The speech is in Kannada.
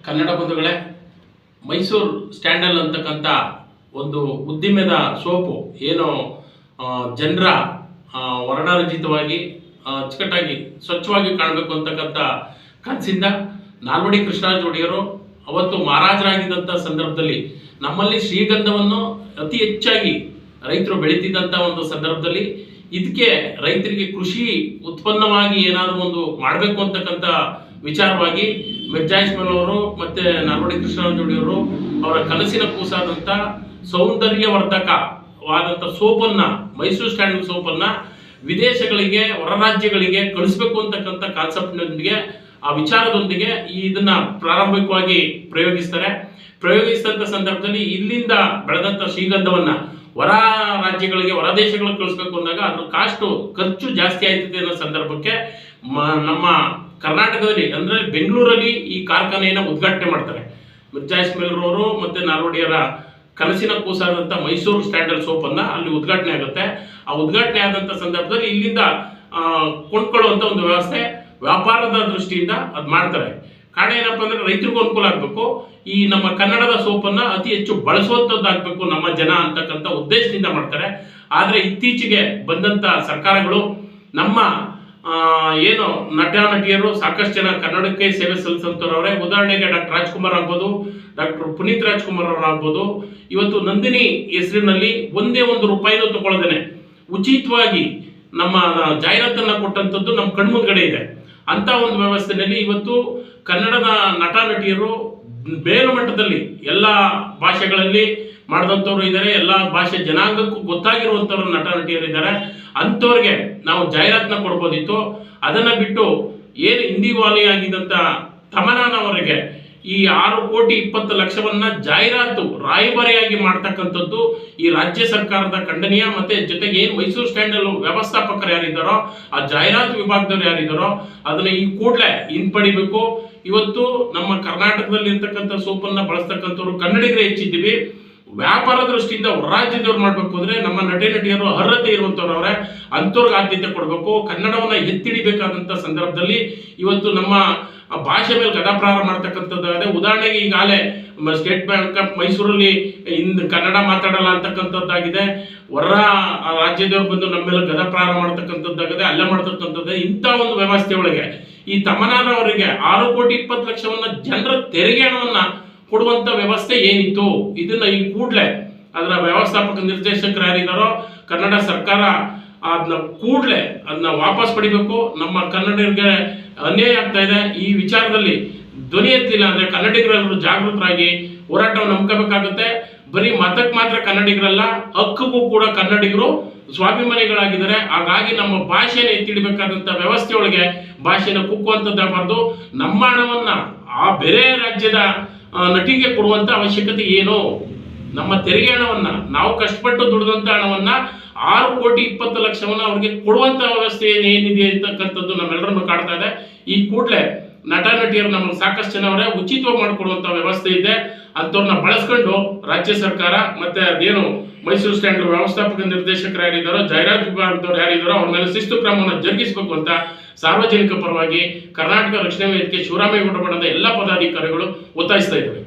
ಕನ್ನಡ ಬಂಧುಗಳೇ, ಮೈಸೂರು ಸ್ಟ್ಯಾಂಡಲ್ ಅಂತಕ್ಕಂಥ ಒಂದು ಉದ್ದಿಮೆದ ಸೋಪು ಏನು ಜನರ ವರ್ಣರಂಜಿತವಾಗಿ ಅಚ್ಚುಕಟ್ಟಾಗಿ ಸ್ವಚ್ಛವಾಗಿ ಕಾಣಬೇಕು ಅಂತಕ್ಕಂಥ ಕನಸಿಂದ ನಾಲ್ವಡಿ ಕೃಷ್ಣರಾಜ ಒಡೆಯರು ಅವತ್ತು ಮಹಾರಾಜರಾಗಿದ್ದಂಥ ಸಂದರ್ಭದಲ್ಲಿ ನಮ್ಮಲ್ಲಿ ಶ್ರೀಗಂಧವನ್ನು ಅತಿ ಹೆಚ್ಚಾಗಿ ರೈತರು ಬೆಳೀತಿದ್ದಂಥ ಒಂದು ಸಂದರ್ಭದಲ್ಲಿ ಇದಕ್ಕೆ ರೈತರಿಗೆ ಕೃಷಿ ಉತ್ಪನ್ನವಾಗಿ ಏನಾದರೂ ಒಂದು ಮಾಡಬೇಕು ಅಂತಕ್ಕಂಥ ವಿಚಾರವಾಗಿ ಮಿರ್ಜಾ ಇಸ್ಮಾಯಿಲ್ ಅವರು ಮತ್ತು ನಾಲ್ವಡಿ ಕೃಷ್ಣರಾಜ ಒಡೆಯರು ಅವರ ಕನಸಿನ ಕೂಸಾದಂಥ ಸೌಂದರ್ಯವರ್ಧಕವಾದಂಥ ಸೋಪನ್ನು, ಮೈಸೂರು ಸ್ಟ್ಯಾಂಡಲ್ ಸೋಪನ್ನು ವಿದೇಶಗಳಿಗೆ, ಹೊರ ರಾಜ್ಯಗಳಿಗೆ ಕಳಿಸ್ಬೇಕು ಅಂತಕ್ಕಂಥ ಕಾನ್ಸೆಪ್ಟ್ನೊಂದಿಗೆ, ಆ ವಿಚಾರದೊಂದಿಗೆ ಇದನ್ನ ಪ್ರಾರಂಭಿಕವಾಗಿ ಪ್ರಯೋಗಿಸಿದಂಥ ಸಂದರ್ಭದಲ್ಲಿ ಇಲ್ಲಿಂದ ಬೆಳೆದಂಥ ಶ್ರೀಗಂಧವನ್ನು ಹೊರ ರಾಜ್ಯಗಳಿಗೆ, ಹೊರ ದೇಶಗಳಿಗೆ ಕಳಿಸ್ಬೇಕು ಅಂದಾಗ ಅದ್ರ ಖರ್ಚು ಜಾಸ್ತಿ ಆಯ್ತದೆ ಅನ್ನೋ ಸಂದರ್ಭಕ್ಕೆ ನಮ್ಮ ಕರ್ನಾಟಕದಲ್ಲಿ ಅಂದರೆ ಬೆಂಗಳೂರಲ್ಲಿ ಈ ಕಾರ್ಖಾನೆಯನ್ನು ಉದ್ಘಾಟನೆ ಮಾಡ್ತಾರೆ. ಮಿರ್ಜಾ ಇಸ್ಮಾಯಿಲ್ ಅವರು ಮತ್ತು ನಾಲ್ವಡಿಯರ ಕನಸಿನ ಕೂಸಾದಂಥ ಮೈಸೂರು ಸ್ಟ್ಯಾಂಡಲ್ ಸೋಪನ್ನು ಅಲ್ಲಿ ಉದ್ಘಾಟನೆ ಆಗುತ್ತೆ. ಆ ಉದ್ಘಾಟನೆ ಆದಂಥ ಸಂದರ್ಭದಲ್ಲಿ ಇಲ್ಲಿಂದ ಕೊಂಡ್ಕೊಳ್ಳುವಂಥ ಒಂದು ವ್ಯವಸ್ಥೆ ವ್ಯಾಪಾರದ ದೃಷ್ಟಿಯಿಂದ ಅದು ಮಾಡ್ತಾರೆ. ಕಾರಣ ಏನಪ್ಪ ಅಂದರೆ ರೈತರಿಗೂ ಅನುಕೂಲ ಆಗಬೇಕು, ಈ ನಮ್ಮ ಕನ್ನಡದ ಸೋಪನ್ನು ಅತಿ ಹೆಚ್ಚು ಬಳಸುವಂಥದ್ದಾಗಬೇಕು ನಮ್ಮ ಜನ ಅಂತಕ್ಕಂಥ ಉದ್ದೇಶದಿಂದ ಮಾಡ್ತಾರೆ. ಆದರೆ ಇತ್ತೀಚೆಗೆ ಬಂದಂಥ ಸರ್ಕಾರಗಳು ನಮ್ಮ ಏನು ನಟ ನಟಿಯರು ಸಾಕಷ್ಟು ಜನ ಕನ್ನಡಕ್ಕೆ ಸೇವೆ ಸಲ್ಲಿಸಂತವ್ರವ್ರೆ. ಉದಾಹರಣೆಗೆ ಡಾಕ್ಟರ್ ರಾಜ್ಕುಮಾರ್ ಆಗ್ಬೋದು, ಡಾಕ್ಟರ್ ಪುನೀತ್ ರಾಜ್ಕುಮಾರ್ ಅವರು ಆಗ್ಬೋದು. ಇವತ್ತು ನಂದಿನಿ ಹೆಸರಿನಲ್ಲಿ ಒಂದೇ ಒಂದು ರೂಪಾಯಿನೂ ತಗೊಳ್ಳದೇನೆ ಉಚಿತವಾಗಿ ನಮ್ಮ ಜಾಹೀರಾತನ್ನು ಕೊಟ್ಟಂಥದ್ದು ನಮ್ಮ ಕಣ್ಮುಂದ್ಗಡೆ ಇದೆ. ಅಂಥ ಒಂದು ವ್ಯವಸ್ಥೆಯಲ್ಲಿ ಇವತ್ತು ಕನ್ನಡದ ನಟ ನಟಿಯರು ಮೇಲ್ಮಟ್ಟದಲ್ಲಿ ಎಲ್ಲ ಭಾಷೆಗಳಲ್ಲಿ ಮಾಡಿದಂಥವ್ರು ಇದ್ದಾರೆ, ಎಲ್ಲ ಭಾಷೆ ಜನಾಂಗಕ್ಕೂ ಗೊತ್ತಾಗಿರುವಂಥವ್ರು ನಟ ನಟಿಯರು ಇದ್ದಾರೆ. ಅಂಥವ್ರಿಗೆ ನಾವು ಜಾಹೀರಾತನ್ನ ಕೊಡ್ಬೋದಿತ್ತು. ಅದನ್ನು ಬಿಟ್ಟು ಏನು ಹಿಂದಿ ವಾಲಿ ಆಗಿದ್ದಂಥ ತಮನಾನವರಿಗೆ ಈ 6,20,00,000 ಜಾಹೀರಾತು ರಾಯಭಾರಿಯಾಗಿ ಮಾಡ್ತಕ್ಕಂಥದ್ದು ಈ ರಾಜ್ಯ ಸರ್ಕಾರದ ಖಂಡನೀಯ. ಮತ್ತೆ ಜೊತೆಗೆ ಏನು ಮೈಸೂರು ಸ್ಟ್ಯಾಂಡಲ್ ವ್ಯವಸ್ಥಾಪಕರು ಯಾರಿದ್ದಾರೋ, ಆ ಜಾಹೀರಾತು ವಿಭಾಗದವ್ರು ಯಾರಿದ್ದಾರೋ ಅದನ್ನ ಈ ಕೂಡಲೇ ಹಿಂಪಡಿಬೇಕು. ಇವತ್ತು ನಮ್ಮ ಕರ್ನಾಟಕದಲ್ಲಿ ಇರ್ತಕ್ಕಂಥ ಸೋಪನ್ನು ಬಳಸ್ತಕ್ಕಂಥವ್ರು ಕನ್ನಡಿಗರೇ ಹೆಚ್ಚಿದ್ದೀವಿ. ವ್ಯಾಪಾರ ದೃಷ್ಟಿಯಿಂದ ರಾಜ್ಯದವ್ರು ಮಾಡಬೇಕು ಅಂದರೆ ನಮ್ಮ ನಟಿಯರು ಅರ್ಹತೆ ಇರುವಂಥವ್ರು ಅವರೇ, ಅಂಥವ್ರಿಗೆ ಆದ್ಯತೆ ಕೊಡಬೇಕು. ಕನ್ನಡವನ್ನು ಎತ್ತಿಡಿಬೇಕಾದಂಥ ಸಂದರ್ಭದಲ್ಲಿ ಇವತ್ತು ನಮ್ಮ ಭಾಷೆ ಮೇಲೆ ಗದಾಪ್ರಹಾರ ಮಾಡ್ತಕ್ಕಂಥದ್ದಾಗಿದೆ. ಉದಾಹರಣೆಗೆ ಈಗಾಗಲೇ ಸ್ಟೇಟ್ ಬ್ಯಾಂಕ್ ಆಫ್ ಮೈಸೂರಲ್ಲಿ ಕನ್ನಡ ಮಾತಾಡಲ್ಲ ಅಂತಕ್ಕಂಥದ್ದಾಗಿದೆ. ಹೊರ ರಾಜ್ಯದವ್ರು ಬಂದು ನಮ್ಮ ಮೇಲೆ ಗದಾಪ್ರಹಾರ ಮಾಡ್ತಕ್ಕಂಥದ್ದಾಗಿದೆ, ಅಲ್ಲೇ ಮಾಡ್ತಕ್ಕಂಥದ್ದು. ಇಂಥ ಒಂದು ವ್ಯವಸ್ಥೆ ಒಳಗೆ ಈ ತಮನಾನವರಿಗೆ 6,20,00,000 ಜನರ ತೆರಿಗೆ ಹಣವನ್ನು ಕೊಡುವಂಥ ವ್ಯವಸ್ಥೆ ಏನಿತ್ತು, ಇದನ್ನ ಈ ಕೂಡಲೇ ಅದರ ವ್ಯವಸ್ಥಾಪಕ ನಿರ್ದೇಶಕರು ಯಾರಿದ್ದಾರೋ ಕನ್ನಡ ಸರ್ಕಾರ ಅದನ್ನ ಕೂಡಲೇ ಅದನ್ನ ವಾಪಸ್ ಪಡಿಬೇಕು. ನಮ್ಮ ಕನ್ನಡಿಗರಿಗೆ ಅನ್ಯಾಯ ಆಗ್ತಾ ಇದೆ. ಈ ವಿಚಾರದಲ್ಲಿ ಧ್ವನಿ ಎತ್ತಿಲ್ಲ ಅಂದರೆ ಕನ್ನಡಿಗರೆಲ್ಲರೂ ಜಾಗೃತರಾಗಿ ಹೋರಾಟವನ್ನು ನಂಬ್ಕೋಬೇಕಾಗುತ್ತೆ. ಬರೀ ಮತಕ್ಕೆ ಮಾತ್ರ ಕನ್ನಡಿಗರಲ್ಲ, ಹಕ್ಕಿಗೂ ಕೂಡ ಕನ್ನಡಿಗರು ಸ್ವಾಭಿಮಾನಿಗಳಾಗಿದ್ದಾರೆ. ಹಾಗಾಗಿ ನಮ್ಮ ಭಾಷೆನ ಎತ್ತಿಡಬೇಕಾದಂಥ ವ್ಯವಸ್ಥೆಯೊಳಗೆ ಭಾಷೆನ ಕುಕ್ಕುವಂಥದ್ದಾಗಬಾರ್ದು. ನಮ್ಮ ಹಣವನ್ನು ಆ ಬೇರೆ ರಾಜ್ಯದ ನಟಿಗೆ ಕೊಡುವಂಥ ಅವಶ್ಯಕತೆ ಏನು? ನಮ್ಮ ತೆರಿಗೆ ಹಣವನ್ನು, ನಾವು ಕಷ್ಟಪಟ್ಟು ದುಡಿದಂಥ ಹಣವನ್ನು 6,20,00,000 ಅವ್ರಿಗೆ ಕೊಡುವಂಥ ವ್ಯವಸ್ಥೆ ಏನಿದೆ ಅಂತಕ್ಕಂಥದ್ದು ನಮ್ಮೆಲ್ಲರನ್ನು ಕಾಡ್ತಾ ಇದೆ. ಈ ಕೂಡಲೇ ನಟ ನಟಿಯರು ನಮಗೆ ಸಾಕಷ್ಟು ಜನ ಅವರೇ ಉಚಿತವಾಗಿ ಮಾಡಿಕೊಡುವಂಥ ವ್ಯವಸ್ಥೆ ಇದೆ. ಅಂಥವ್ರನ್ನ ಬಳಸ್ಕೊಂಡು ರಾಜ್ಯ ಸರ್ಕಾರ ಮತ್ತು ಅದೇನು ಮೈಸೂರು ಸ್ಟ್ಯಾಂಡಲ್ ವ್ಯವಸ್ಥಾಪಕ ನಿರ್ದೇಶಕರು ಯಾರಿದ್ದಾರೋ, ಜಾಹೀರಾತು ವಿಭಾಗದವ್ರು ಯಾರಿದ್ದಾರೋ ಅವ್ರ ಮೇಲೆ ಶಿಸ್ತು ಕ್ರಮವನ್ನು ಜರುಗಿಸಬೇಕು ಅಂತ ಸಾರ್ವಜನಿಕ ಪರವಾಗಿ ಕರ್ನಾಟಕ ರಕ್ಷಣಾ ವೇದಿಕೆ ಶಿವರಾಮೇಗೌಡ ಬಣದ ಎಲ್ಲ ಪದಾಧಿಕಾರಿಗಳು ಒತ್ತಾಯಿಸ್ತಾ ಇದ್ದಾರೆ.